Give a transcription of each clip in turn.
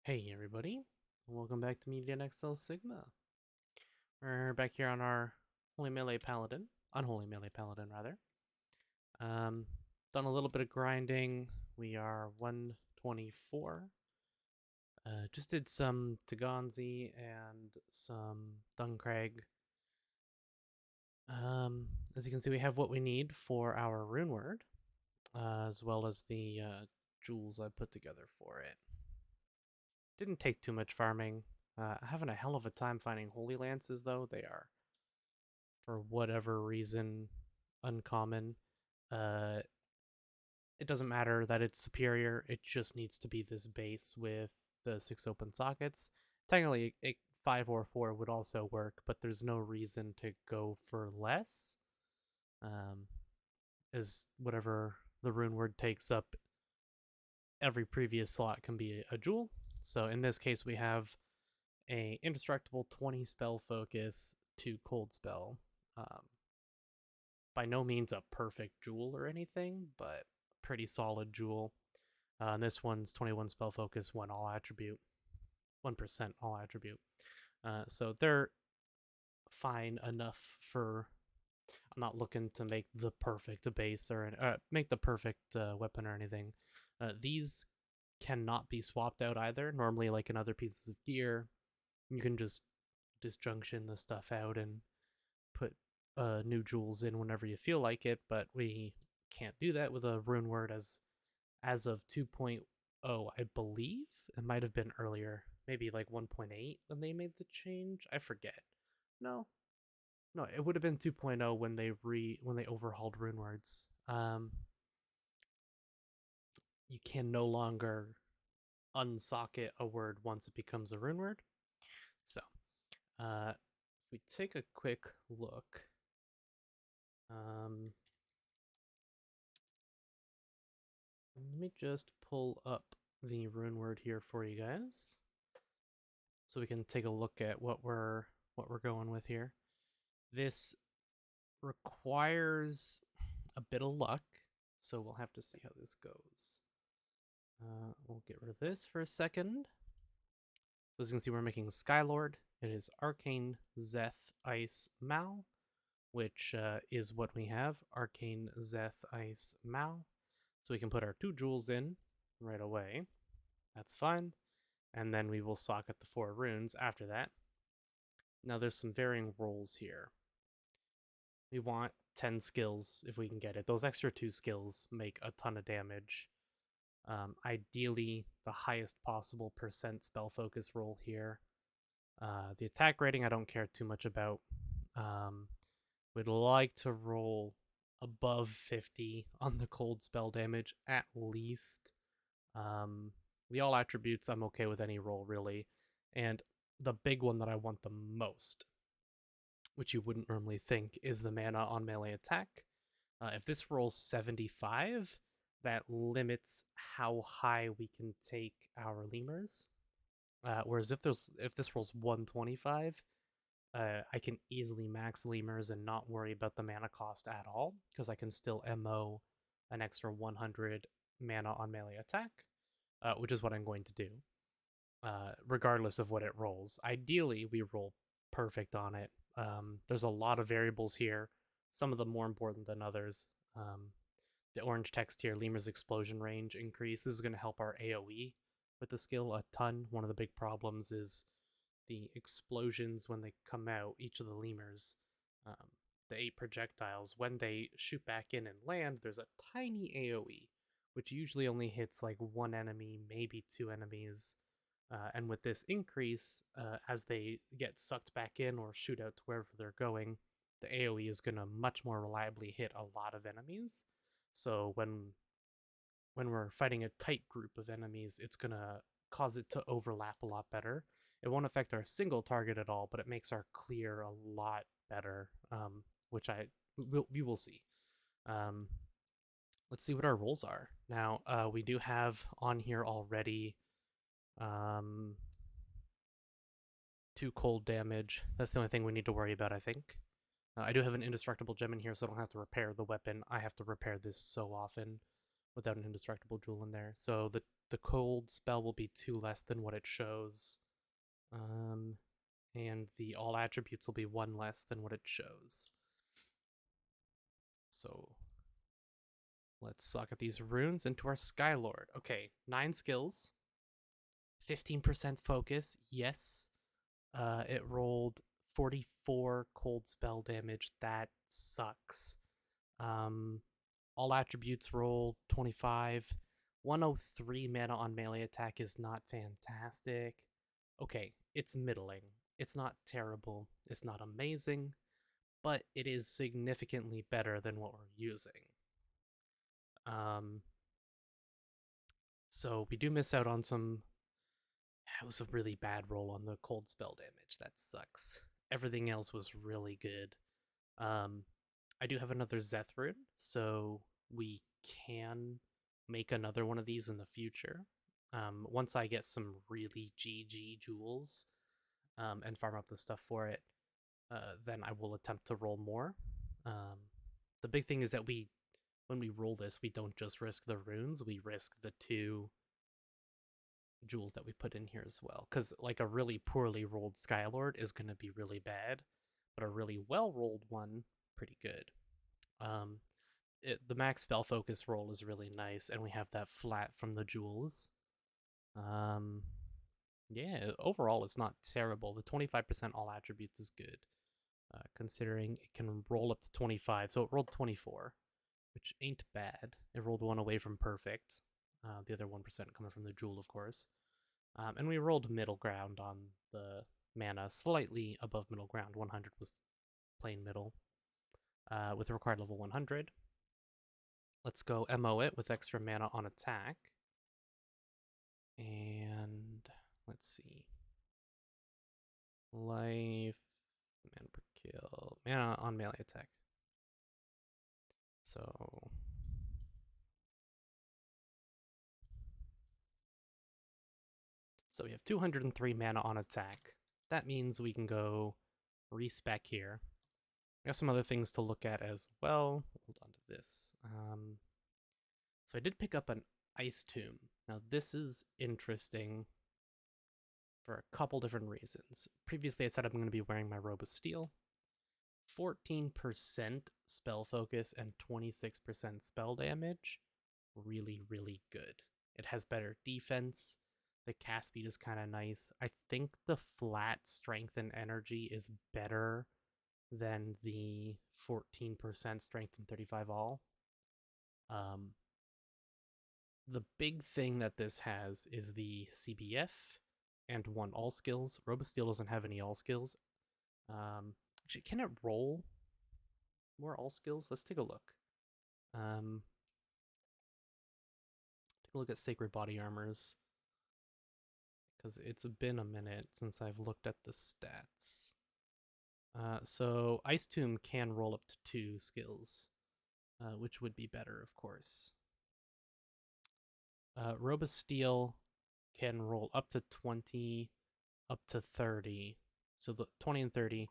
Hey everybody, welcome back to Media XL Sigma. We're back here on our Holy Melee Paladin, Unholy Melee Paladin rather. Um, Done a little bit of grinding. We are 124. Just did some Tagonzi and some Duncrag. As you can see, we have what we need for our runeword, as well as the jewels I put together for it. Didn't take too much farming. Having a hell of a time finding Holy Lances, though. They are, for whatever reason, uncommon. Uh, it doesn't matter that it's superior. It just needs to be this base with the 6 open sockets. Technically, 5 or 4 would also work, but there's no reason to go for less. As whatever the rune word takes up, every previous slot can be a jewel. So in this case, we have a indestructible 20 spell focus to cold spell. Um, by no means a perfect jewel or anything, but pretty solid jewel. And this one's 21 spell focus, 1 all attribute, 1% all attribute. So they're fine enough for. I'm not looking to make the perfect base or make the perfect weapon or anything. These cannot be swapped out either. Normally, like in other pieces of gear, you can just disjunction the stuff out and put new jewels in whenever you feel like it, but we can't do that with a rune word as of 2.0, I believe. It might have been earlier, maybe like 1.8 when they made the change. I forget. No, no, it would have been 2.0 when they overhauled rune words. You can no longer unsocket a word once it becomes a rune word. So, if we take a quick look, let me just pull up the rune word here for you guys, so we can take a look at what we're going with here. This requires a bit of luck, so we'll have to see how this goes. We'll get rid of this for a second. So as you can see, we're making Skylord. It is Arcane Zeth Ice Mal, which is what we have. Arcane Zeth Ice Mal. So we can put our 2 jewels in right away. That's fine. And then we will socket the 4 runes after that. Now there's some varying rolls here. We want 10 skills if we can get it. Those extra 2 skills make a ton of damage. Ideally, the highest possible percent spell focus roll here. The attack rating I don't care too much about. We'd like to roll above 50 on the cold spell damage at least. The all attributes, I'm okay with any roll really. And the big one that I want the most, which you wouldn't normally think, is the mana on melee attack. If this rolls 75, that limits how high we can take our lemurs. Whereas if this rolls 125, I can easily max lemurs and not worry about the mana cost at all, because I can still MO an extra 100 mana on melee attack, which is what I'm going to do, regardless of what it rolls. Ideally, we roll perfect on it. There's a lot of variables here, some of them more important than others. The orange text here, Lemur's explosion range increase. This is going to help our AoE with the skill a ton. One of the big problems is the explosions when they come out, each of the lemurs, the 8 projectiles, when they shoot back in and land, there's a tiny AoE, which usually only hits like 1 enemy, maybe 2 enemies. And with this increase, as they get sucked back in or shoot out to wherever they're going, the AoE is going to much more reliably hit a lot of enemies. So when we're fighting a tight group of enemies, it's going to cause it to overlap a lot better. It won't affect our single target at all, but it makes our clear a lot better, which we will see. Let's see what our rolls are. Now, we do have on here already 2 cold damage. That's the only thing we need to worry about, I think. I do have an indestructible gem in here, so I don't have to repair the weapon. I have to repair this so often without an indestructible jewel in there. So the the cold spell will be 2 less than what it shows. And the all attributes will be 1 less than what it shows. So let's suck at these runes into our Skylord. Okay, 9 skills, 15% focus, yes. It rolled 44 cold spell damage. That sucks. All attributes rolled 25. 103 mana on melee attack is not fantastic. Okay, it's middling. It's not terrible. It's not amazing, but it is significantly better than what we're using. So we do miss out on some. It was a really bad roll on the cold spell damage. That sucks. Everything else was really good. I do have another Zeth rune, so we can make another one of these in the future. Once I get some really GG jewels and farm up the stuff for it, then I will attempt to roll more. The big thing is that when we roll this, we don't just risk the runes, we risk the 2 jewels that we put in here as well. Because like a really poorly rolled Skylord is going to be really bad, but a really well rolled one, pretty good. The max spell focus roll is really nice, and we have that flat from the jewels. Yeah, overall it's not terrible. The 25% all attributes is good, considering it can roll up to 25. So it rolled 24, which ain't bad. It rolled 1 away from perfect. The other 1% coming from the jewel, of course. And we rolled middle ground on the mana, slightly above middle ground. 100 was plain middle, with a required level 100. Let's go MO it with extra mana on attack. And let's see. Life, mana per kill, mana on melee attack. So we have 203 mana on attack. That means we can go respec here. I got some other things to look at as well. Hold on to this. So I did pick up an Ice Tomb. Now this is interesting for a couple different reasons. Previously I said I'm going to be wearing my Robe of Steel. 14% spell focus and 26% spell damage. Really, really good. It has better defense. The cast speed is kind of nice. I think the flat strength and energy is better than the 14% strength and 35 all. The big thing that this has is the CBF and 1 all skills. Robe of Steel doesn't have any all skills. Actually, can it roll more all skills? Let's take a look. Take a look at Sacred Body Armors, because it's been a minute since I've looked at the stats. So Ice Tomb can roll up to 2 skills, which would be better, of course. Robe of Steel can roll up to 20, up to 30. So the 20 and 30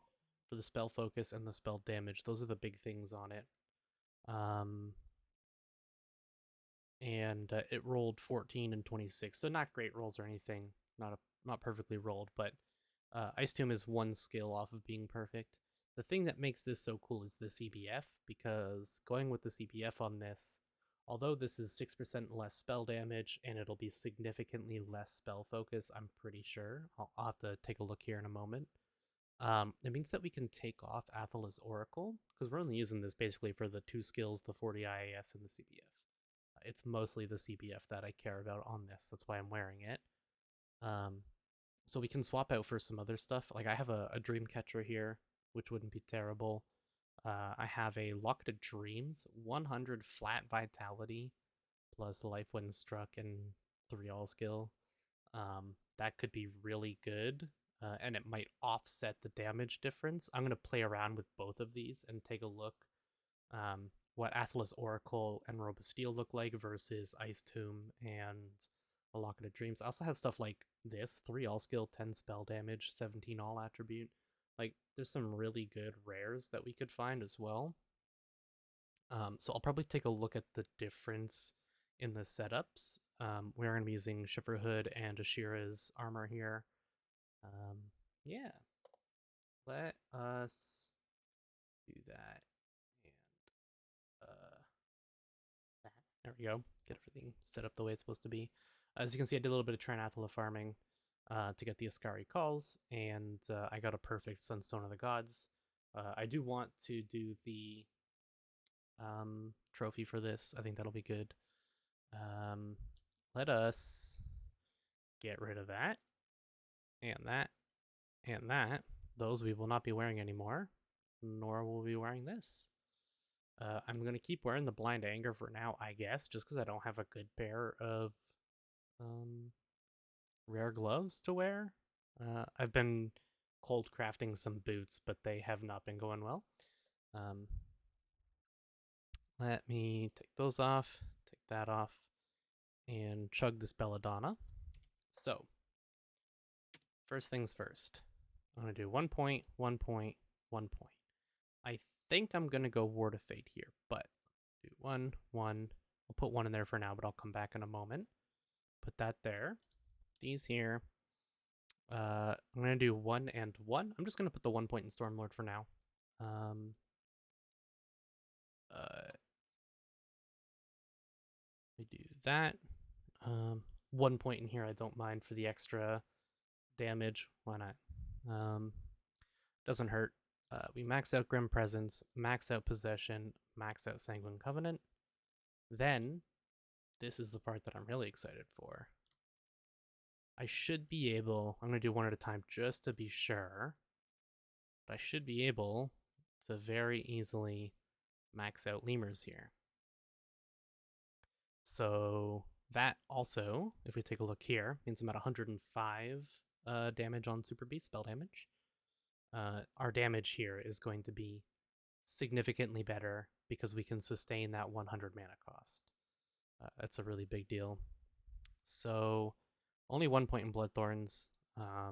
for the spell focus and the spell damage. Those are the big things on it. And it rolled 14 and 26, so not great rolls or anything. Not perfectly rolled, but Ice Tomb is 1 skill off of being perfect. The thing that makes this so cool is the CBF, because going with the CBF on this, although this is 6% less spell damage and it'll be significantly less spell focus, I'm pretty sure. I'll have to take a look here in a moment. It means that we can take off Athila's Oracle, because we're only using this basically for the 2 skills, the 40 IAS and the CBF. It's mostly the CBF that I care about on this. That's why I'm wearing it. So we can swap out for some other stuff. Like I have a Dreamcatcher here, which wouldn't be terrible. I have a Locked Dreams, 100 flat vitality, plus Life when struck and 3 all skill. That could be really good, and it might offset the damage difference. I'm going to play around with both of these and take a look what Athila's Oracle and Robe of Steel look like versus Ice Tomb and a Locket of Dreams. I also have stuff like this, 3 all skill, 10 spell damage, 17 all attribute. Like, there's some really good rares that we could find as well. So I'll probably take a look at the difference in the setups. We're going to be using Shiverhood and Ashira's armor here. Yeah, let us do that. And that. There we go. Get everything set up the way it's supposed to be. As you can see, I did a little bit of Trinathula farming to get the Ascari calls, and I got a perfect Sunstone of the Gods. I do want to do the trophy for this. I think that'll be good. Let us get rid of that, and that, and that. Those we will not be wearing anymore, nor will we be wearing this. I'm going to keep wearing the Blind Anger for now, I guess, just because I don't have a good pair of rare gloves to wear. I've been cold crafting some boots, but they have not been going well. Let me take those off, take that off, and chug this belladonna. So, first things first. I'm going to do 1 point, 1 point, 1 point. I think I'm going to go Ward of Fate here, but do 1, 1. I'll put 1 in there for now, but I'll come back in a moment. Put that there. These here. I'm going to do 1 and 1. I'm just going to put the 1 point in Stormlord for now. We do that. 1 point in here I don't mind for the extra damage. Why not? Doesn't hurt. We max out Grim Presence, max out Possession, max out Sanguine Covenant. Then, this is the part that I'm really excited for. I should be able, I'm going to do one at a time just to be sure, but I should be able to very easily max out Lemurs here. So that also, if we take a look here, means I'm at 105 damage on Super Beast spell damage. Our damage here is going to be significantly better because we can sustain that 100 mana cost. That's a really big deal. So only 1 point in Bloodthorns. I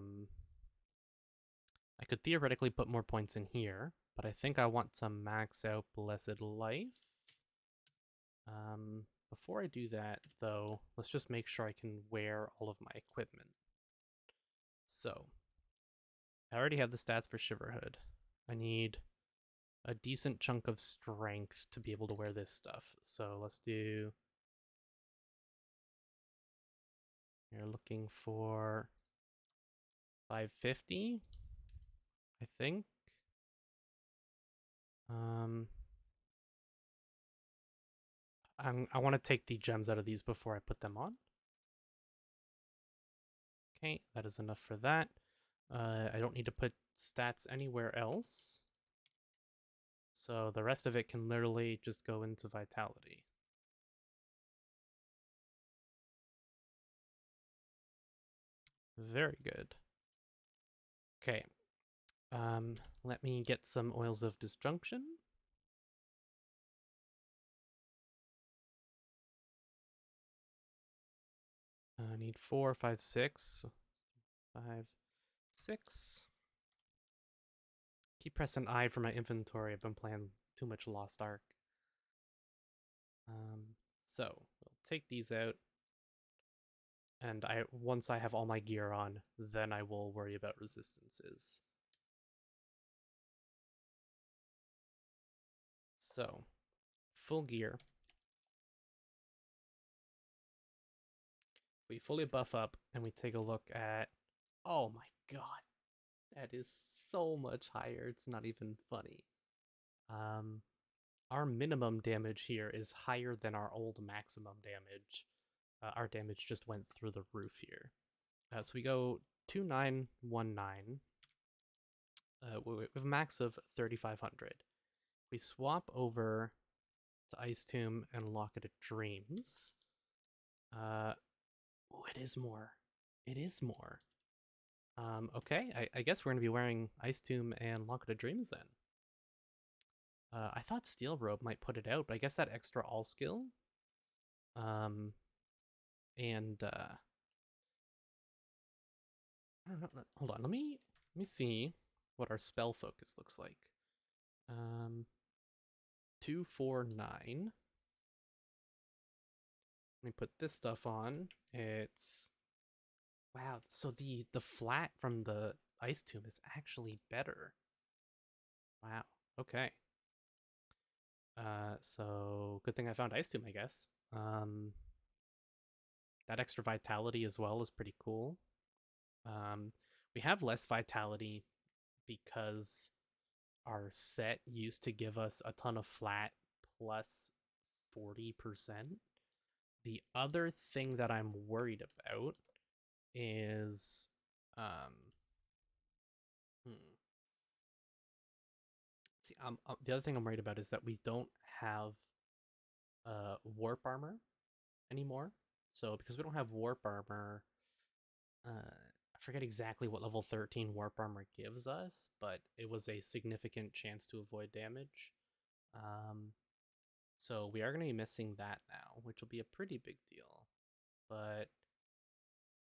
could theoretically put more points in here, but I think I want to max out Blessed Life. Before I do that, though, let's just make sure I can wear all of my equipment. So, I already have the stats for Shiverhood. I need a decent chunk of strength to be able to wear this stuff. So let's do... You're looking for 550, I think. I want to take the gems out of these before I put them on. Okay, that is enough for that. I don't need to put stats anywhere else. So the rest of it can literally just go into Vitality. Very good. Okay. Let me get some Oils of Disjunction. I need 4, 5, 6. 5, 6. Keep pressing I for my inventory. I've been playing too much Lost Ark. So we'll take these out. And once I have all my gear on, then I will worry about resistances. So, full gear. We fully buff up and we take a look at... Oh my god. That is so much higher. It's not even funny. Our minimum damage here is higher than our old maximum damage. Our damage just went through the roof here. So we go 2919 with a max of 3500. We swap over to Ice Tomb and Locket of Dreams. Oh, it is more. It is more. Okay, I guess we're going to be wearing Ice Tomb and Locket of Dreams then. I thought Steel Robe might put it out, but I guess that extra all skill. And I don't know. Hold on, let me see what our spell focus looks like. 2, 4, 9. Let me put this stuff on. It's wow. So the flat from the ice tomb is actually better. Wow. Okay. So good thing I found ice tomb, I guess. That extra vitality as well is pretty cool. We have less vitality because our set used to give us a ton of flat plus 40%. The other thing that I'm worried about is um hmm, see the other thing I'm worried about is that we don't have warp armor anymore. So because we don't have warp armor, I forget exactly what level 13 warp armor gives us, but it was a significant chance to avoid damage. Um, so we are going to be missing that now, which will be a pretty big deal. But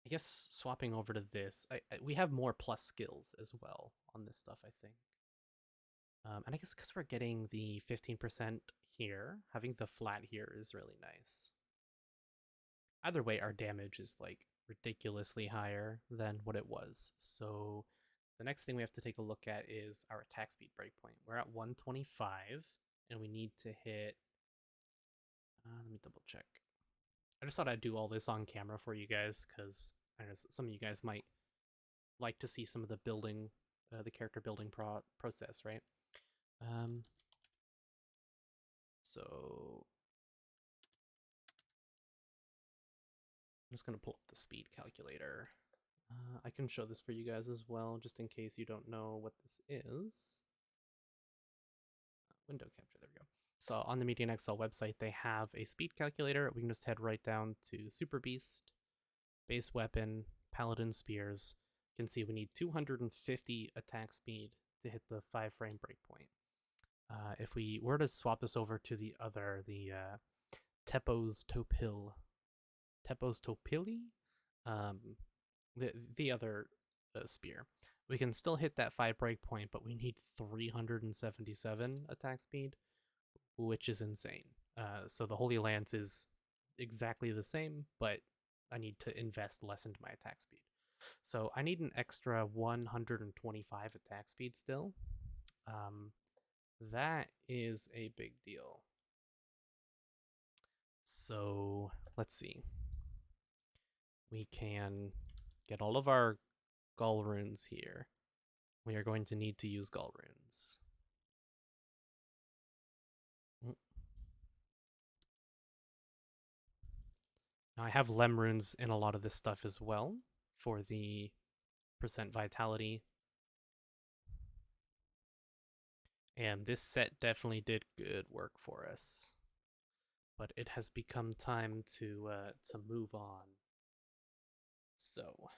I guess swapping over to this, we have more plus skills as well on this stuff, I think. And I guess because we're getting the 15% here, having the flat here is really nice. Either way, our damage is like ridiculously higher than what it was. So the next thing we have to take a look at is our attack speed breakpoint. We're at 125, and we need to hit. Let me double check. I just thought I'd do all this on camera for you guys because I know some of you guys might like to see some of the building, the character building process, right? Um, so I'm just gonna pull up the speed calculator. I can show this for you guys as well, just in case you don't know what this is. Window capture, there we go. So on the Median XL website, they have a speed calculator. We can just head right down to Super Beast, base weapon, Paladin spears. You can see we need 250 attack speed to hit the 5-frame breakpoint. If we were to swap this over to the other, the Tepos Topili, the other spear, we can still hit that 5 breakpoint, but we need 377 attack speed, which is insane. So the Holy Lance is exactly the same, but I need to invest less into my attack speed. So I need an extra 125 attack speed still. That is a big deal. So let's see. We can get all of our Gull runes here. We are going to need to use Gull runes. Now I have Lem runes in a lot of this stuff as well for the percent vitality. And this set definitely did good work for us. But it has become time to move on. So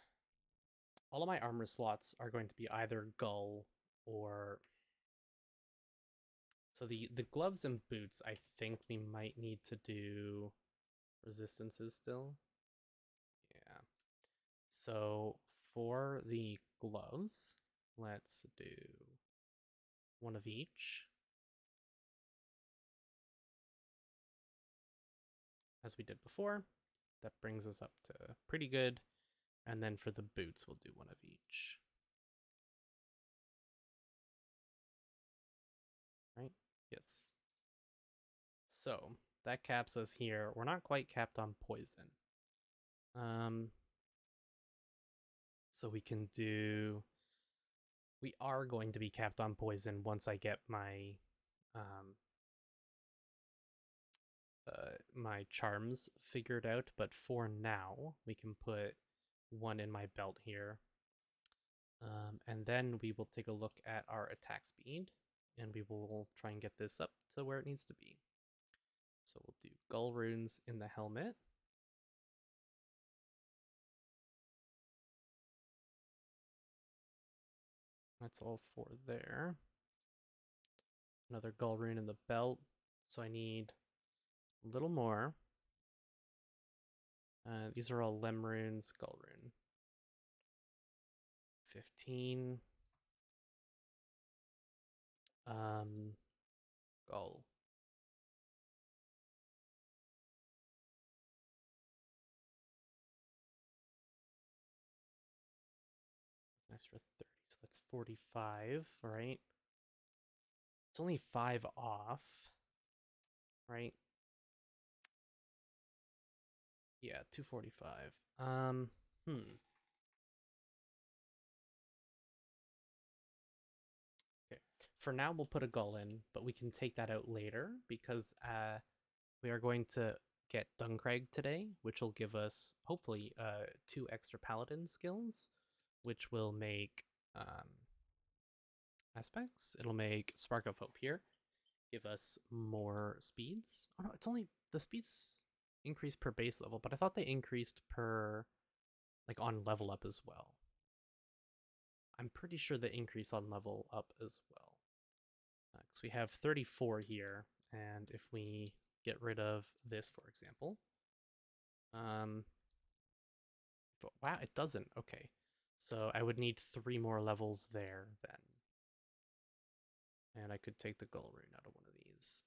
all of my armor slots are going to be either Gull or so the gloves and boots, I think we might need to do resistances still. Yeah. So for the gloves, let's do one of each, as we did before. That brings us up to pretty good. And then for the boots, we'll do one of each. Right? Yes. So that caps us here. We're not quite capped on poison. So we can do. We are going to be capped on poison once I get my my charms figured out. But for now, we can put one in my belt here. And then we will take a look at our attack speed, and we will try and get this up to where it needs to be. So we'll do Gull runes in the helmet. That's all 4 there. Another Gull rune in the belt. So I need a little more. These are all Lem runes, Gull rune. 15. Gull. extra 30, so that's 45, right? It's only 5 off, right? Yeah, 245. Okay. For now, we'll put a gull in, but we can take that out later because we are going to get Duncraig today, which will give us hopefully 2 extra Paladin skills, which will make aspects. It'll make Spark of Hope here, give us more speeds. Oh no, it's only the speeds increase per base level, but I thought they increased per like on level up as well. I'm pretty sure they increase on level up as well. Because we have 34 here, and if we get rid of this, for example, but wow, it doesn't. Okay, so I would need 3 more levels there then, and I could take the goal rune out of one of these.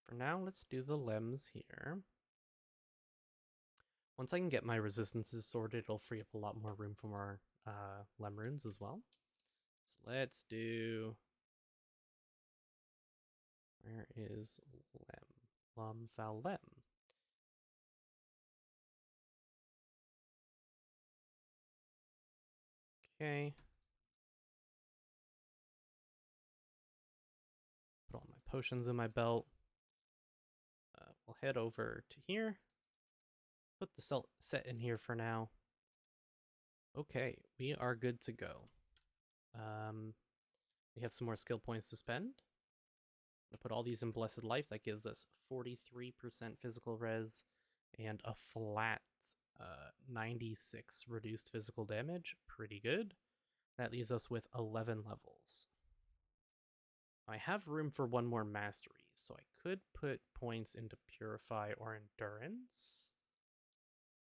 For now, let's do the lems here. Once I can get my resistances sorted, it'll free up a lot more room for more lem runes as well. So let's do... Where is lem? Lum val lem. Okay. Put all my potions in my belt. We'll head over to here. Put the set in here for now. Okay, we are good to go. We have some more skill points to spend. I'm gonna put all these in Blessed Life. That gives us 43% physical res and a flat 96 reduced physical damage. Pretty good. That leaves us with 11 levels. I have room for 1 more mastery, so I could put points into Purify or Endurance.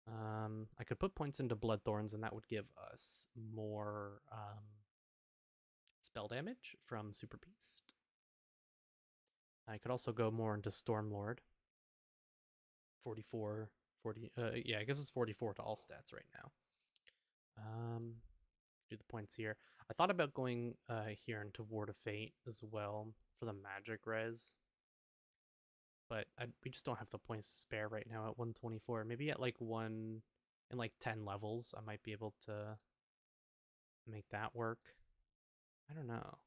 I could put points into Bloodthorns, and that would give us more spell damage from Super Beast. I could also go more into Stormlord. 44, 40, yeah, it gives us 44 to all stats right now. Do the points here. I thought about going here into Ward of Fate as well for the magic res, but we just don't have the points to spare right now at 124. Maybe at like 10 levels, I might be able to make that work. I don't know.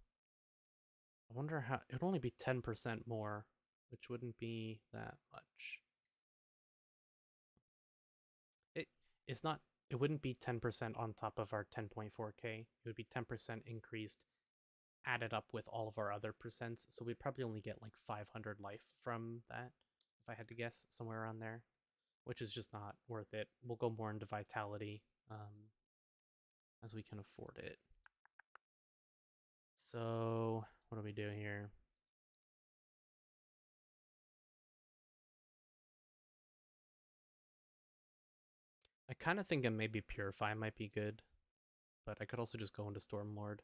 I wonder how it would only be 10% more, which wouldn't be that much. It's not. It wouldn't be 10% on top of our 10.4k. It would be 10% increased, added up with all of our other percents. So we'd probably only get like 500 life from that, if I had to guess, somewhere around there, which is just not worth it. We'll go more into vitality as we can afford it. So what are we doing here? I kind of think maybe Purify might be good, but I could also just go into Stormlord.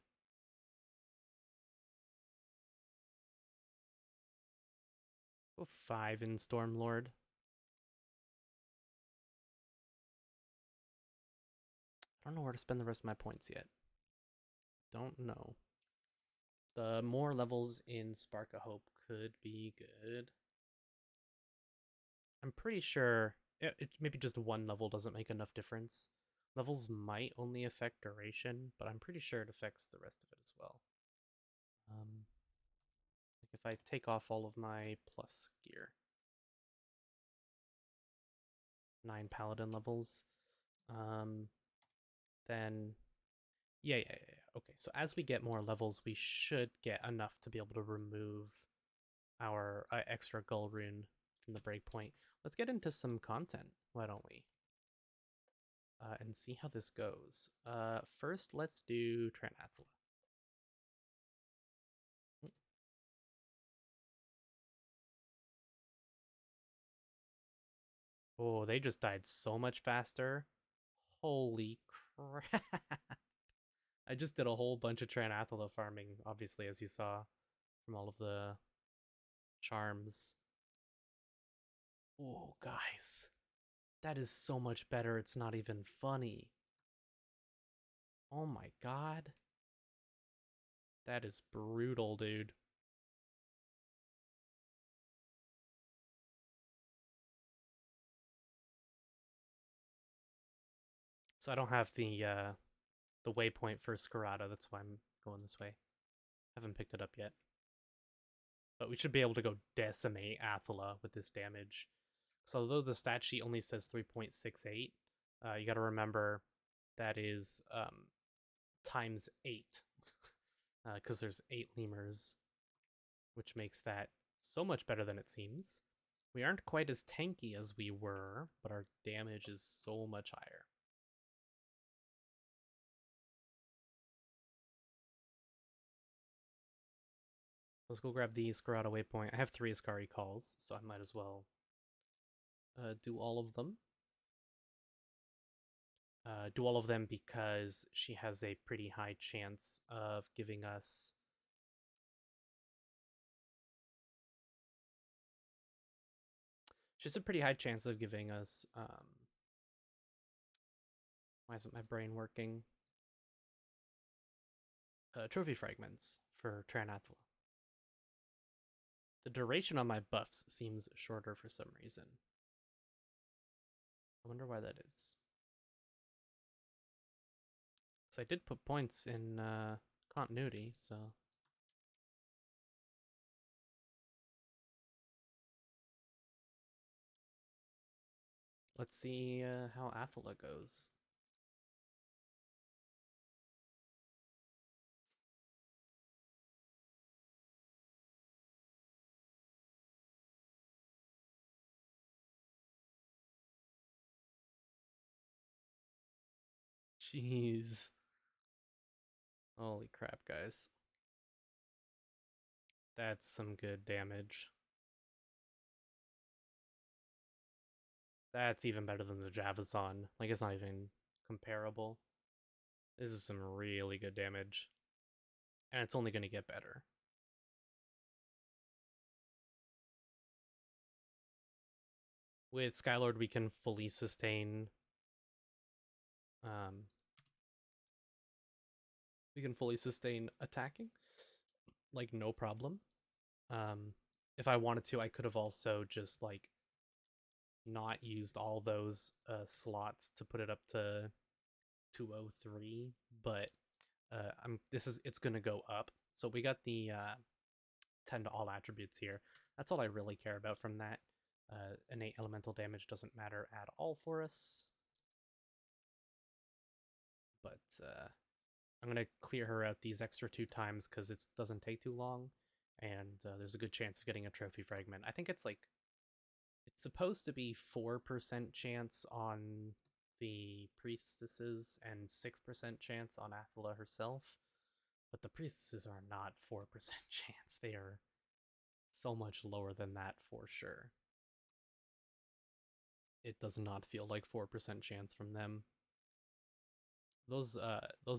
Go 5 in Stormlord. I don't know where to spend the rest of my points yet. Don't know. The more levels in Spark of Hope could be good. I'm pretty sure maybe just 1 level doesn't make enough difference. Levels might only affect duration, but I'm pretty sure it affects the rest of it as well. Like if I take off all of my plus gear, 9 Paladin levels, then yeah. Okay, so as we get more levels, we should get enough to be able to remove our extra gull rune from the breakpoint. Let's get into some content, why don't we? And see how this goes. First, let's do Tranathla. Oh, they just died so much faster. Holy crap. I just did a whole bunch of Tranathla farming, obviously, as you saw from all of the Charms. Oh, guys. That is so much better, it's not even funny. Oh my god. That is brutal, dude. So I don't have the waypoint for Scarada, that's why I'm going this way. Haven't picked it up yet. But we should be able to go decimate Athela with this damage. So although the stat sheet only says 3.68, you got to remember that is times 8. Because there's 8 lemurs, which makes that so much better than it seems. We aren't quite as tanky as we were, but our damage is so much higher. Let's go grab the Scarada waypoint. I have 3 Ascari calls, so I might as well do all of them. Do all of them because she has a pretty high chance of giving us... She has a pretty high chance of giving us... why isn't my brain working? Trophy fragments for Tyrannathela. The duration on my buffs seems shorter for some reason. I wonder why that is. Because I did put points in continuity, so... Let's see how Athela goes. Jeez. Holy crap, guys. That's some good damage. That's even better than the Javazon. Like, it's not even comparable. This is some really good damage. And it's only going to get better. With Skylord, we can fully sustain... we can fully sustain attacking. Like, no problem. If I wanted to, I could have also just, like, not used all those slots to put it up to 203, but it's gonna go up. So we got the 10 to all attributes here. That's all I really care about from that. Innate elemental damage doesn't matter at all for us. But I'm gonna clear her out these extra 2 times because it doesn't take too long, and there's a good chance of getting a trophy fragment. I think it's like, it's supposed to be 4% chance on the priestesses and 6% chance on Athela herself, but the priestesses are not 4% chance. They are so much lower than that for sure. It does not feel like 4% chance from them. Those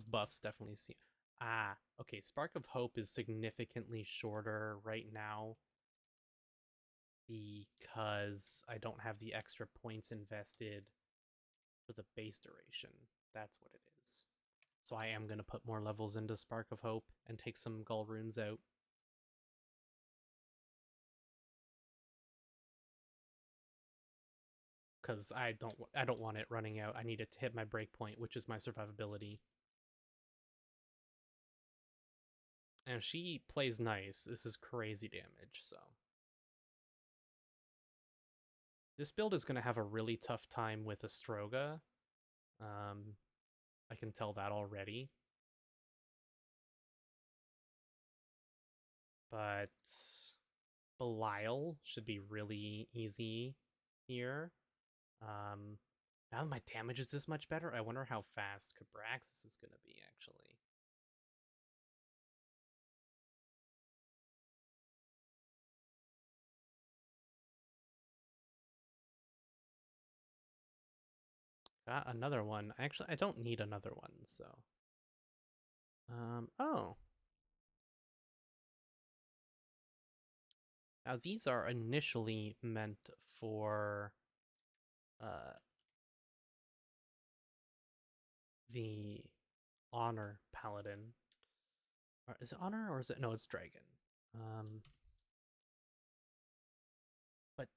buffs definitely seem... Ah, okay, Spark of Hope is significantly shorter right now because I don't have the extra points invested for the base duration. That's what it is. So I am going to put more levels into Spark of Hope and take some Gull runes out. Because I don't want it running out. I need it to hit my breakpoint, which is my survivability. And if she plays nice, this is crazy damage, so... This build is going to have a really tough time with Astroga. I can tell that already. But Belial should be really easy here. Now my damage is this much better. I wonder how fast Cabraxis is going to be, actually. Got another one. Actually, I don't need another one, so... oh. Now these are initially meant for the Honor Paladin. Or is it Honor or is it no? It's Dragon. But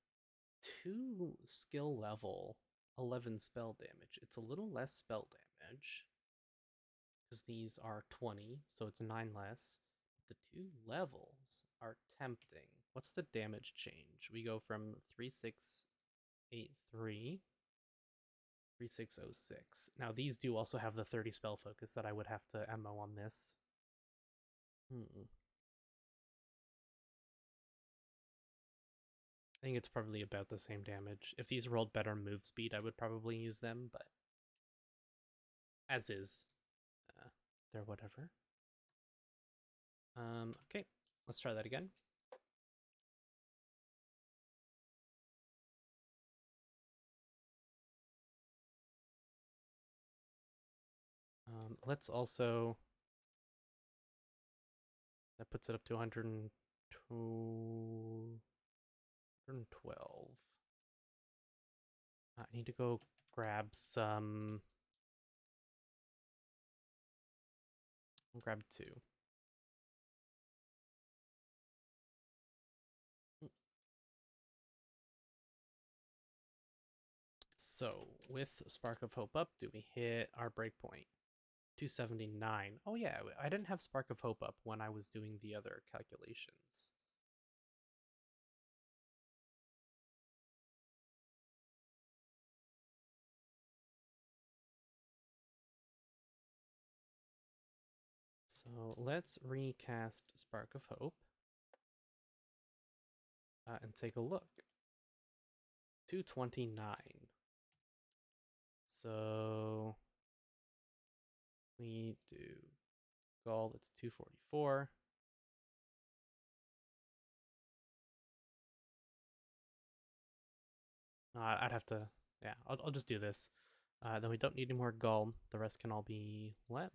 2 skill level, 11 spell damage. It's a little less spell damage because these are 20, so it's 9 less. The 2 levels are tempting. What's the damage change? We go from 3683 3606. Now these do also have the 30 spell focus that I would have to MO on this. I think it's probably about the same damage. If these rolled better move speed, I would probably use them, but as is, they're whatever. Okay, let's try that again. Let's also, that puts it up to 112. I need to go grab some. I'll grab 2. So with Spark of Hope up, do we hit our breakpoint? 279. Oh yeah, I didn't have Spark of Hope up when I was doing the other calculations. So let's recast Spark of Hope and take a look. 229. So we do gold, it's 244. I'd have to, yeah, I'll just do this. Then we don't need any more gold. The rest can all be lem.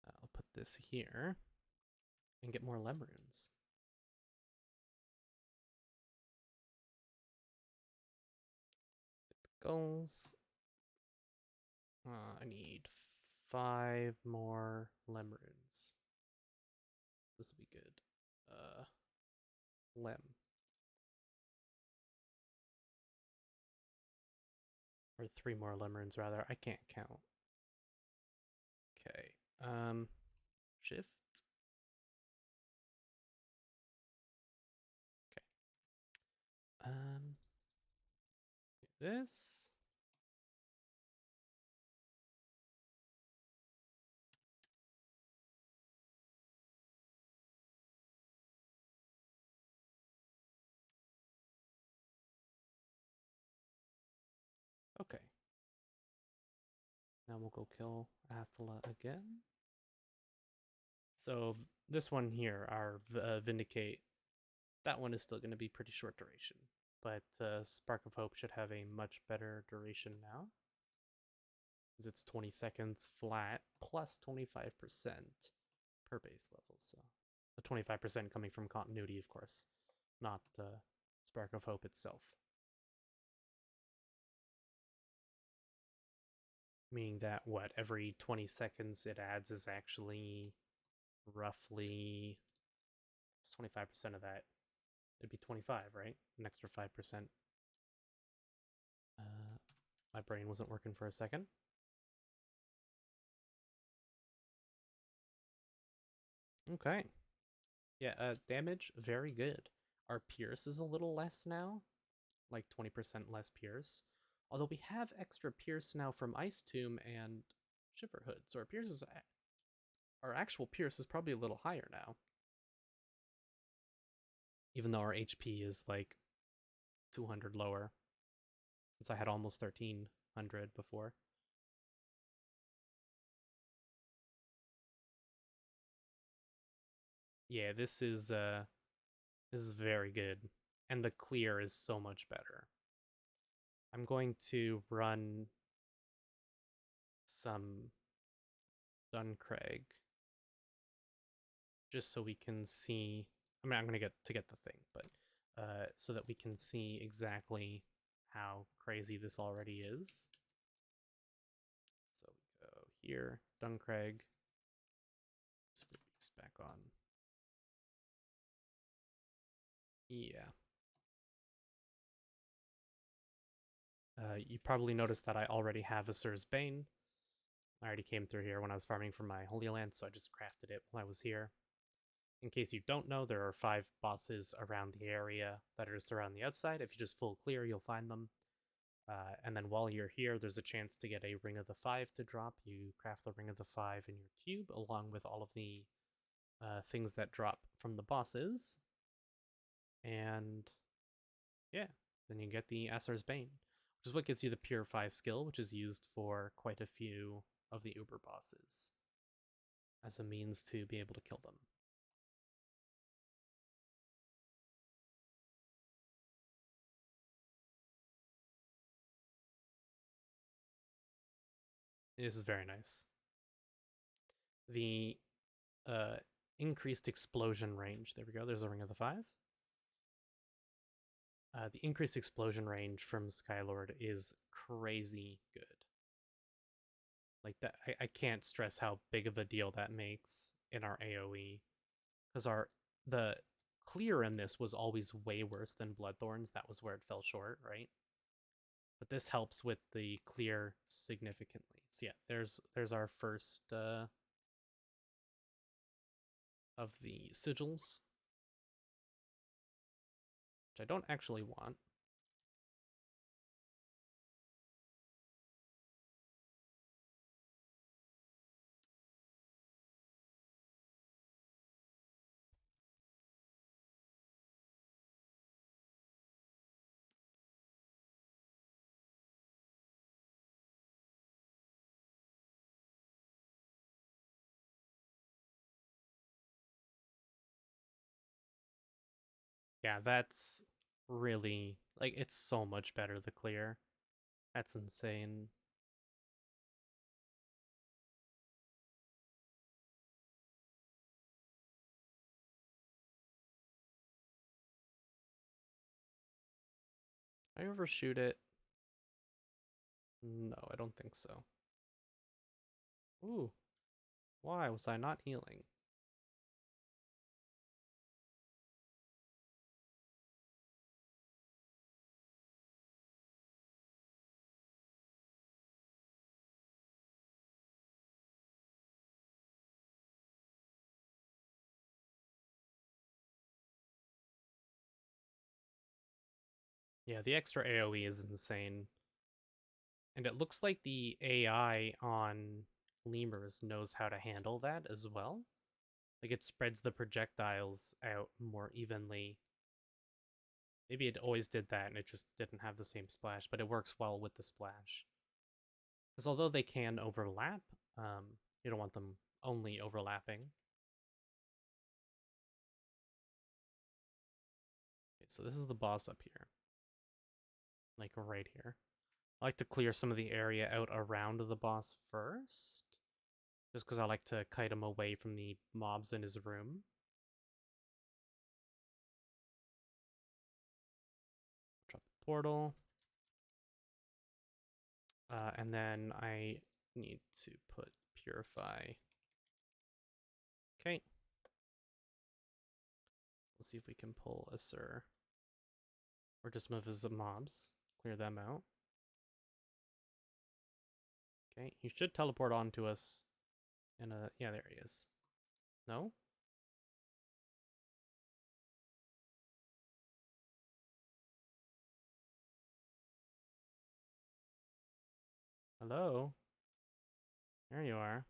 I'll put this here and get more lem runes. Goals. I need 5 more lem runes. This will be good. Lem. Or 3 more lem runes, rather. I can't count. Okay. Shift. Okay. Do this. Okay. Now we'll go kill Athla again. So this one here, our Vindicate, that one is still going to be pretty short duration. But Spark of Hope should have a much better duration now. Because it's 20 seconds flat plus 25% per base level. So the 25% coming from continuity, of course, not Spark of Hope itself. Meaning that what every 20 seconds it adds is actually roughly 25% of that. It'd be 25, right? An extra 5%. My brain wasn't working for a second. Okay. Yeah, damage, very good. Our Pierce is a little less now, like 20% less Pierce. Although we have extra Pierce now from Ice Tomb and Shiverhood, so our Pierce is, our actual Pierce is probably a little higher now. Even though our HP is like 200 lower, since I had almost 1300 before. Yeah, this is very good, and the clear is so much better. I'm going to run some Duncraig just so we can see. I mean, I'm gonna get the thing, but so that we can see exactly how crazy this already is. So we go here, Duncraig. Super Beast back on. Yeah. You probably noticed that I already have Assur's Bane. I already came through here when I was farming for my Holy Land, so I just crafted it while I was here. In case you don't know, there are 5 bosses around the area that are just around the outside. If you just full clear, you'll find them. And then while you're here, there's a chance to get a Ring of the 5 to drop. You craft the Ring of the 5 in your cube, along with all of the things that drop from the bosses. And yeah, then you get the Assur's Bane, which is what gives you the Purify skill, which is used for quite a few of the Uber bosses as a means to be able to kill them. This is very nice. The increased explosion range. There we go. There's a Ring of the 5. The increased explosion range from Skylord is crazy good. Like that, I can't stress how big of a deal that makes in our AOE, because the clear in this was always way worse than Bloodthorns. That was where it fell short, right? But this helps with the clear significantly. So yeah, there's our first of the sigils, which I don't actually want. Yeah, that's really, like, it's so much better, the clear. That's insane. I overshoot it? No, I don't think so. Ooh, why was I not healing? Yeah, the extra AoE is insane. And it looks like the AI on lemurs knows how to handle that as well. Like, it spreads the projectiles out more evenly. Maybe it always did that and it just didn't have the same splash, but it works well with the splash. Because although they can overlap, you don't want them only overlapping. Okay, so this is the boss up here. Like right here. I like to clear some of the area out around the boss first. Just because I like to kite him away from the mobs in his room. Drop a portal. And then I need to put Purify. Okay. Let's see if we can pull a Sir. Or just move his mobs. Clear them out. Okay, he should teleport on to us. And yeah, there he is. No? Hello? There you are.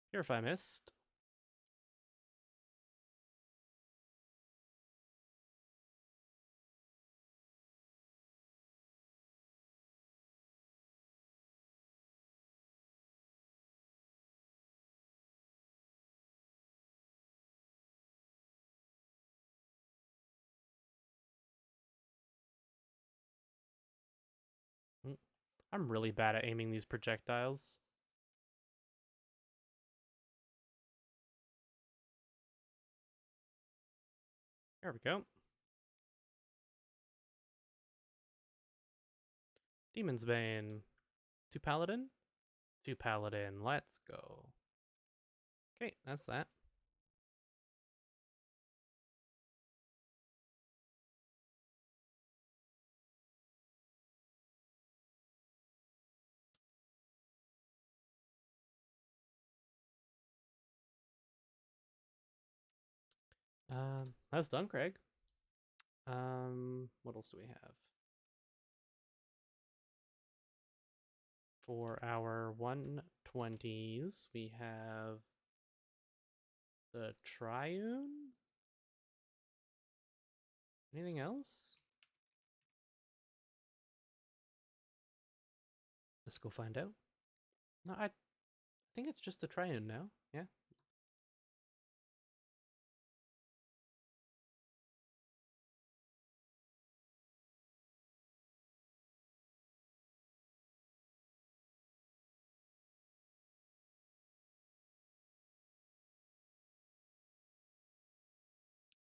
Purify missed. I'm really bad at aiming these projectiles. There we go. Demon's Bane. 2 Paladin? 2 Paladin. Let's go. Okay, that's that. That's done, Craig. What else do we have? For our 120s, we have the Triune. Anything else? Let's go find out. No, I think it's just the Triune now. Yeah.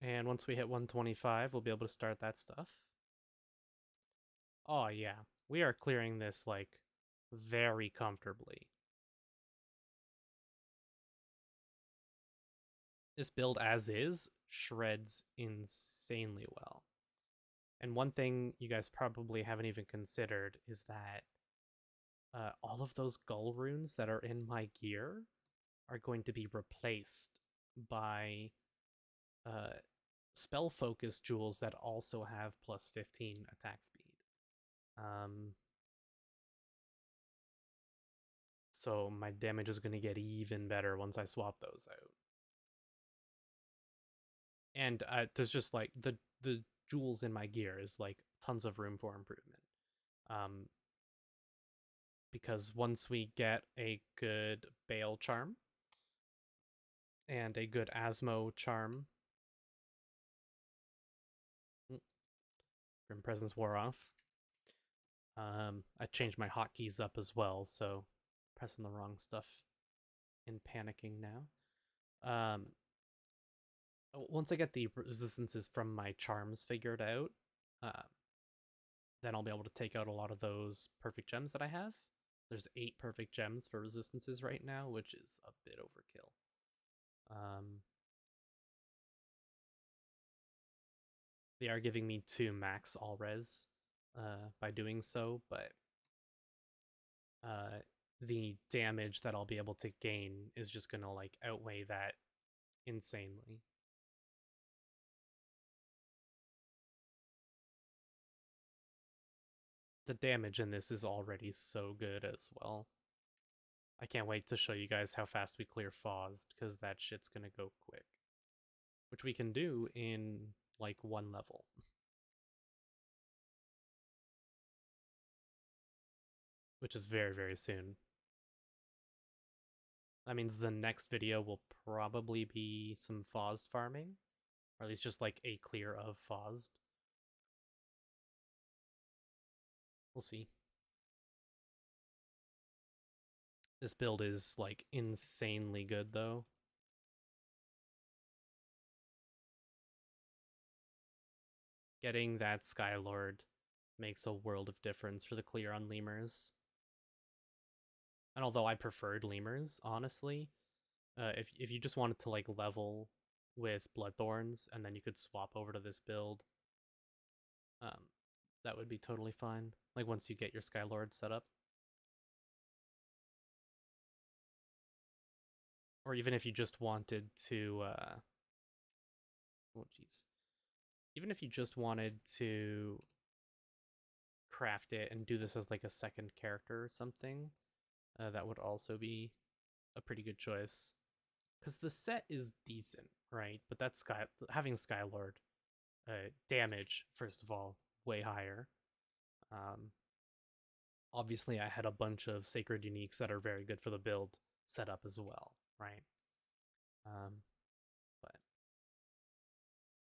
And once we hit 125, we'll be able to start that stuff. Oh, yeah. We are clearing this, like, very comfortably. This build as is shreds insanely well. And one thing you guys probably haven't even considered is that all of those gull runes that are in my gear are going to be replaced by spell focus jewels that also have plus 15 attack speed. So my damage is going to get even better once I swap those out. And there's just like the jewels in my gear is like tons of room for improvement. Because once we get a good Bale charm and a good Asmo charm, Grim Presence wore off. I changed my hotkeys up as well, so pressing the wrong stuff and panicking now. Once I get the resistances from my charms figured out, then I'll be able to take out a lot of those perfect gems that I have. There's 8 perfect gems for resistances right now, which is a bit overkill. They are giving me 2 max all res by doing so, but the damage that I'll be able to gain is just gonna like outweigh that insanely. The damage in this is already so good as well. I can't wait to show you guys how fast we clear Fawzed, because that shit's gonna go quick. Which we can do in like 1 level. Which is very, very soon. That means the next video will probably be some Fawzed farming, or at least just like a clear of Fawzed. We'll see. This build is like insanely good though. Getting that Skylord makes a world of difference for the clear on lemurs. And although I preferred lemurs, honestly, if you just wanted to like level with Bloodthorns and then you could swap over to this build, that would be totally fine. Like once you get your Skylord set up. Or even if you just wanted to oh jeez. Even if you just wanted to craft it and do this as like a second character or something, that would also be a pretty good choice. Because the set is decent, right? But that's having Skylord damage, first of all, way higher. Obviously, I had a bunch of Sacred Uniques that are very good for the build set up as well, right? But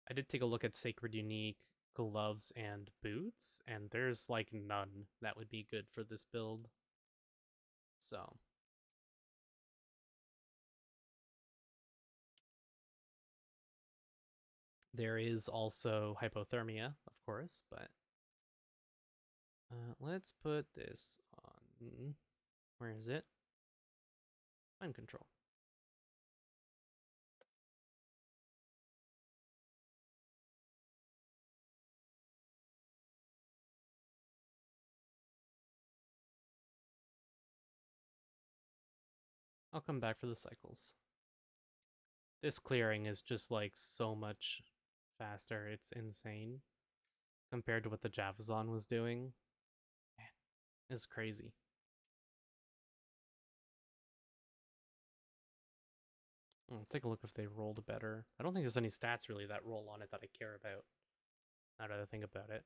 I did take a look at Sacred Unique gloves and boots, and there's like none that would be good for this build. So There is also hypothermia, of course, but let's put this on. Where is it? Mind control. I'll come back for the cycles. This clearing is just like so much faster. It's insane compared to what the Javazon was doing. Man, it's crazy. Take a look if they rolled better. I don't think there's any stats really that roll on it that I care about. Now that I think about it.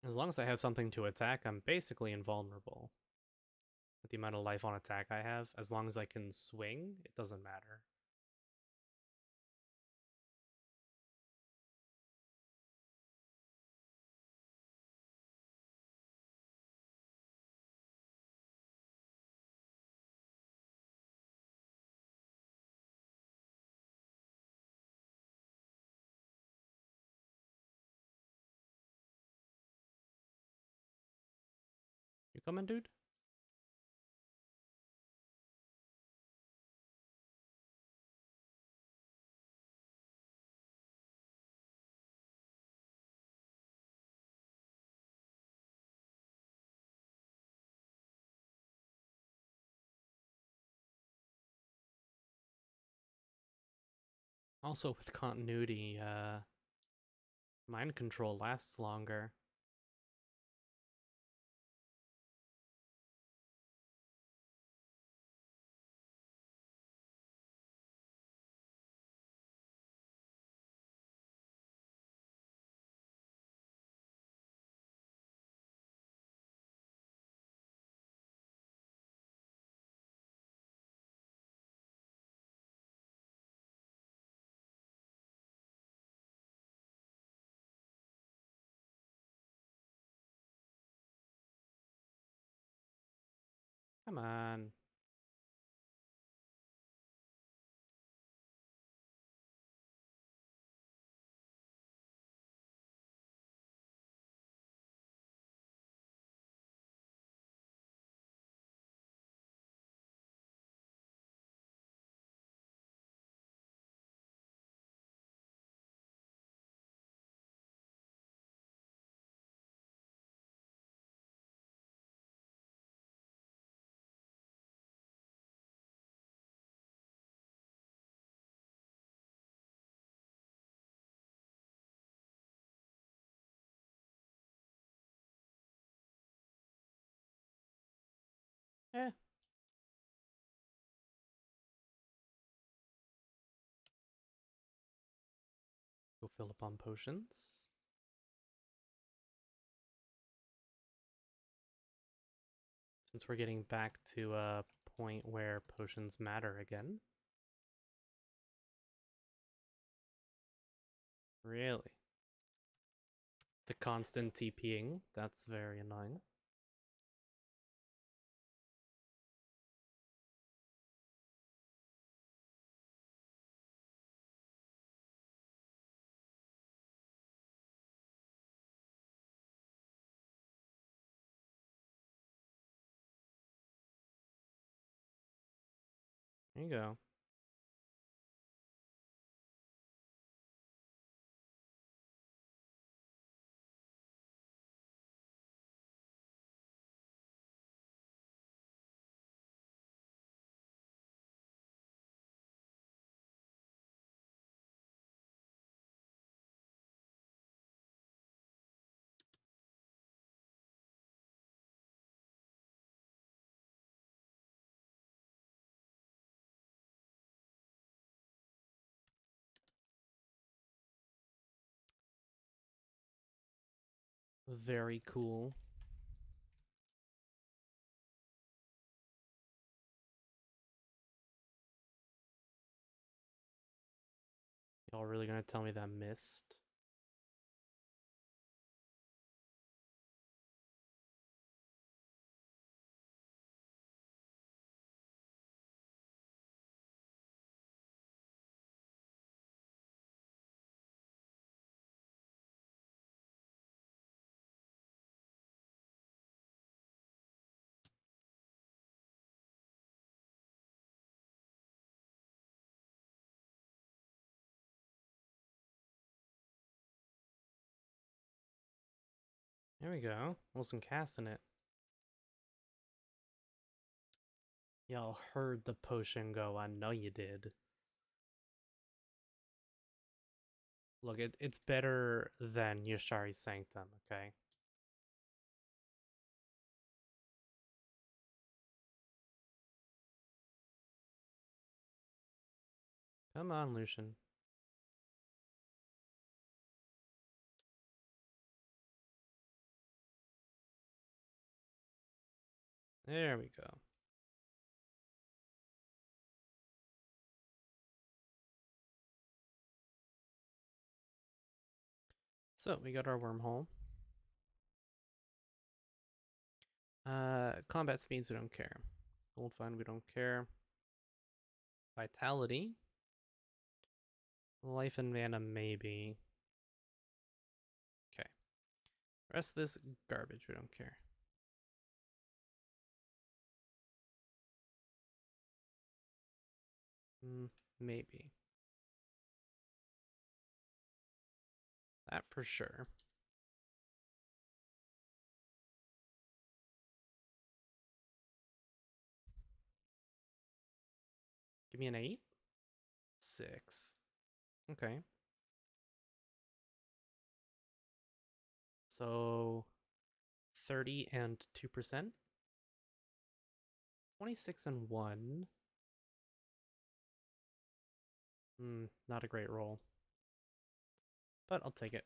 As long as I have something to attack, I'm basically invulnerable. With the amount of life on attack I have, as long as I can swing, it doesn't matter. You coming, dude? Also, with continuity, mind control lasts longer. Come on. Eh. Go fill up on potions. Since we're getting back to a point where potions matter again. Really? The constant TPing, that's very annoying. There you go. Very cool. Y'all really gonna tell me that missed? There we go. Wasn't casting it. Y'all heard the potion go. I know you did. Look, it's better than Yashari Sanctum, okay? Come on, Lucian. There we go. So, we got our wormhole. Combat speeds, we don't care. Gold fund, we don't care. Vitality. Life and mana, maybe. Okay. Rest of this garbage, we don't care. Maybe. That for sure. Give me an 8. 6. Okay. So 30 and 2%. 26 and 1. Not a great roll. But I'll take it.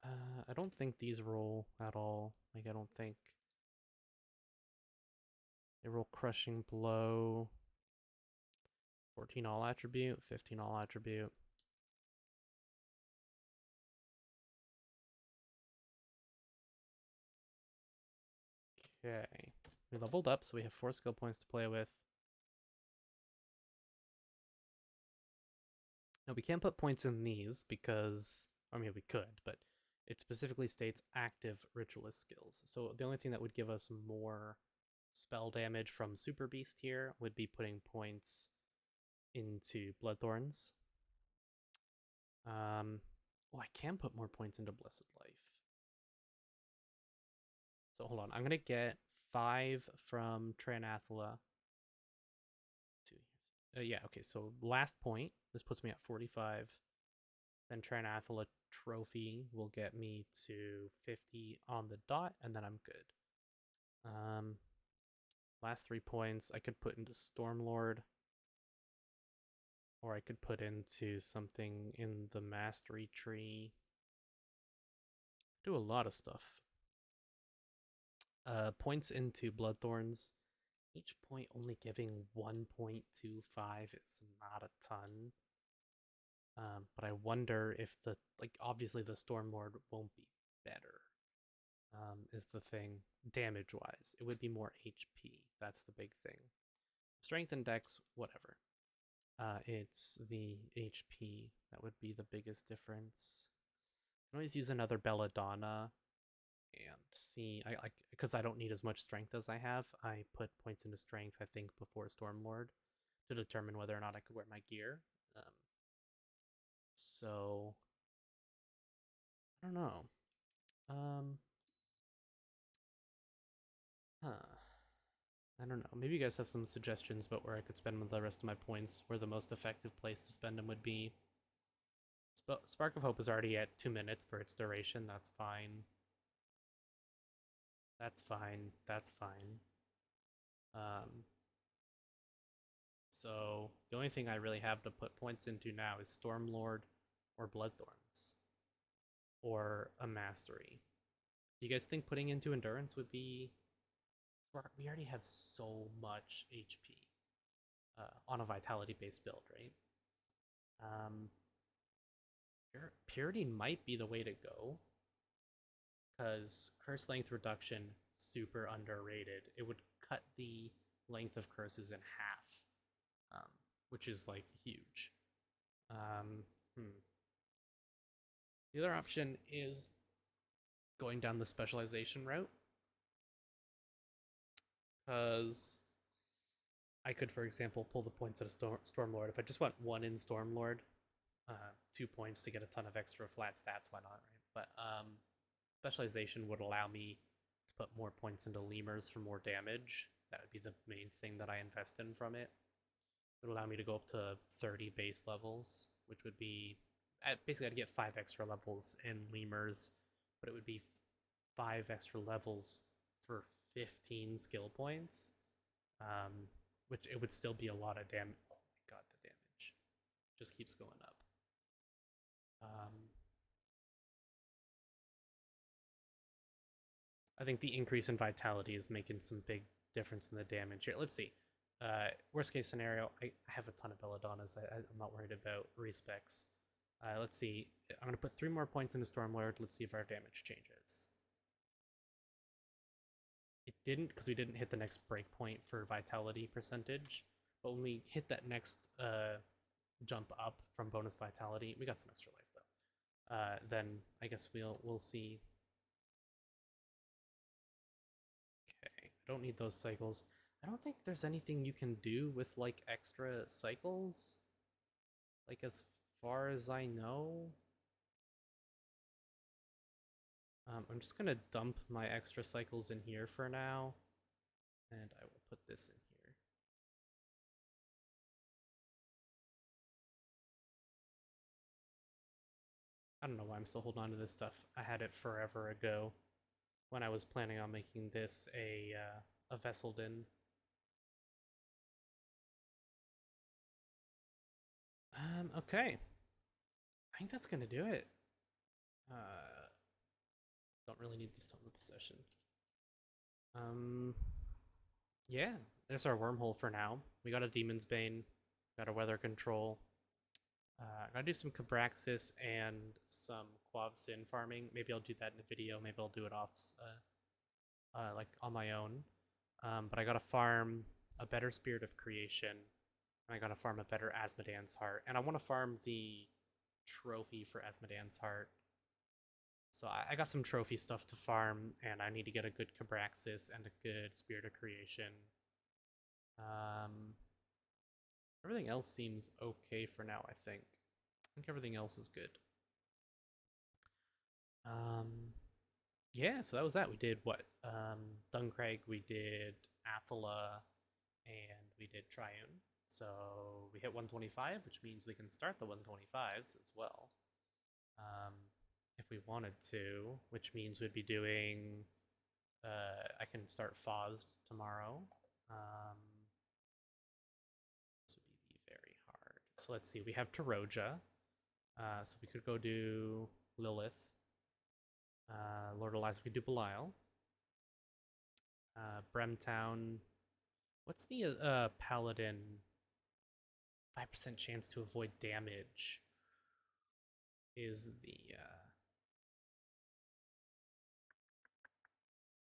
I don't think these roll at all. Like, I don't think they roll crushing blow. 14 all attribute, 15 all attribute. Okay. We leveled up, so we have 4 skill points to play with. Now, we can't put points in these because, I mean, we could, but it specifically states active ritualist skills. So the only thing that would give us more spell damage from Super Beast here would be putting points into Bloodthorns. Oh, I can put more points into Blessed Life. So hold on, I'm gonna get 5 from Tranathla. Yeah, okay, so last point. This puts me at 45. Then Tranathla Trophy will get me to 50 on the dot, and then I'm good. Last 3 points I could put into Stormlord, or I could put into something in the Mastery Tree. Do a lot of stuff. Points into Bloodthorns. Each point only giving 1.25 is not a ton. But I wonder if obviously the Stormlord won't be better. Is the thing damage-wise. It would be more HP. That's the big thing. Strength and Dex, whatever. It's the HP that would be the biggest difference. I can always use another Belladonna and see. Because I don't need as much strength as I have. I put points into strength, I think, before Stormlord to determine whether or not I could wear my gear. So I don't know. I don't know. Maybe you guys have some suggestions about where I could spend the rest of my points, where the most effective place to spend them would be. Spark of Hope is already at 2 minutes for its duration. That's fine. That's fine. That's fine. So the only thing I really have to put points into now is Stormlord or Bloodthorns or a Mastery. Do you guys think putting into Endurance would be... We already have so much HP on a Vitality-based build, right? Purity might be the way to go, because Curse Length Reduction, super underrated. It would cut the length of curses in half, which is, like, huge. The other option is going down the specialization route, because I could, for example, pull the points at a Stormlord. If I just want 1 in Stormlord, 2 points to get a ton of extra flat stats, why not, right? But Specialization would allow me to put more points into lemurs for more damage. That would be the main thing that I invest in from it. It would allow me to go up to 30 base levels, which would be basically I'd get 5 extra levels in lemurs, but it would be 5 extra levels for 15 skill points, which it would still be a lot of damage. Oh my god, the damage just keeps going up. I think the increase in vitality is making some big difference in the damage here. Let's see. Worst case scenario, I have a ton of Belladonnas. I'm not worried about respecs. Let's see. I'm going to put 3 more points into Stormlord. Let's see if our damage changes. It didn't, because we didn't hit the next breakpoint for vitality percentage. But when we hit that next jump up from bonus vitality, we got some extra life though. Then I guess we'll see. Okay, I don't need those cycles. I don't think there's anything you can do with like extra cycles. Like as far as I know. I'm just gonna dump my extra cycles in here for now, and I will put this in here. I don't know why I'm still holding on to this stuff. I had it forever ago when I was planning on making this a Vesseldin. Okay. I think that's gonna do it. Don't really need this tome of possession. Yeah, there's our wormhole for now. We got a Demon's Bane, got a Weather Control. Gotta do some Cabraxis and some Quav Sin farming. Maybe I'll do that in a video. Maybe I'll do it off, like on my own. But I gotta farm a better Spirit of Creation. And I gotta farm a better Asmodan's Heart. And I want to farm the trophy for Asmodan's Heart. So I got some trophy stuff to farm, and I need to get a good Cabraxis and a good Spirit of Creation. Everything else seems okay for now, I think. I think everything else is good. Yeah, so that was that. We did what? Duncraig, we did Athala, and we did Triune. So we hit 125, which means we can start the 125s as well. If we wanted to, which means we'd be doing, I can start Fozd tomorrow. This would be very hard. So let's see, we have Taroja. So we could go do Lilith. Lord Elias, we could do Belial. Bremtown. What's the Paladin 5% chance to avoid damage? Is the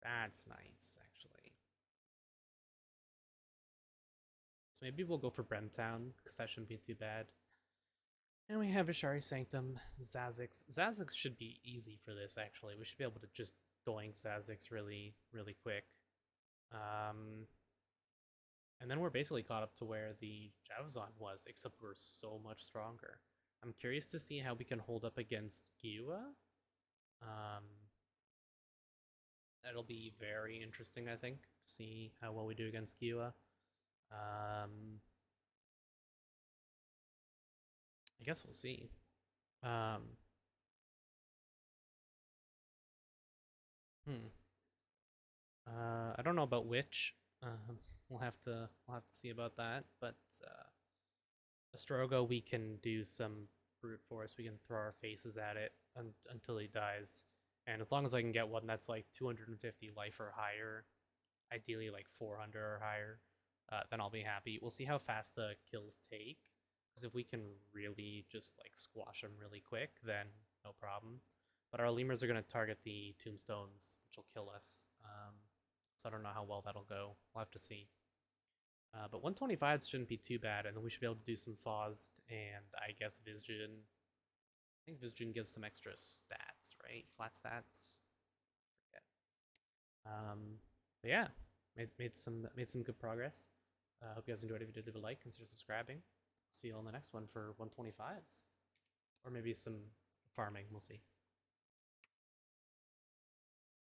that's nice, actually. So maybe we'll go for Bremtown, because that shouldn't be too bad. And we have Ashari Sanctum, Zazix. Zazix should be easy for this, actually. We should be able to just doink Zazix really, really quick. And then we're basically caught up to where the Javazon was, except we're so much stronger. I'm curious to see how we can hold up against Giwa. That'll be very interesting, I think, to see how well we do against Giwa. I guess we'll see. I don't know about Witch. We'll have to see about that. But Astrogo, we can do some brute force. We can throw our faces at it until he dies. And as long as I can get one that's like 250 life or higher, ideally like 400 or higher, then I'll be happy. We'll see how fast the kills take. Because if we can really just like squash them really quick, then no problem. But our lemurs are going to target the tombstones, which will kill us. So I don't know how well that'll go. We'll have to see. But 125 shouldn't be too bad, and then we should be able to do some Fozd and I guess Vision. I think Vision gives some extra stats, right? Flat stats. Forget. But yeah, made some good progress. Hope you guys enjoyed it. If you did, leave a like, consider subscribing. See you on the next one for 125s, or maybe some farming. We'll see.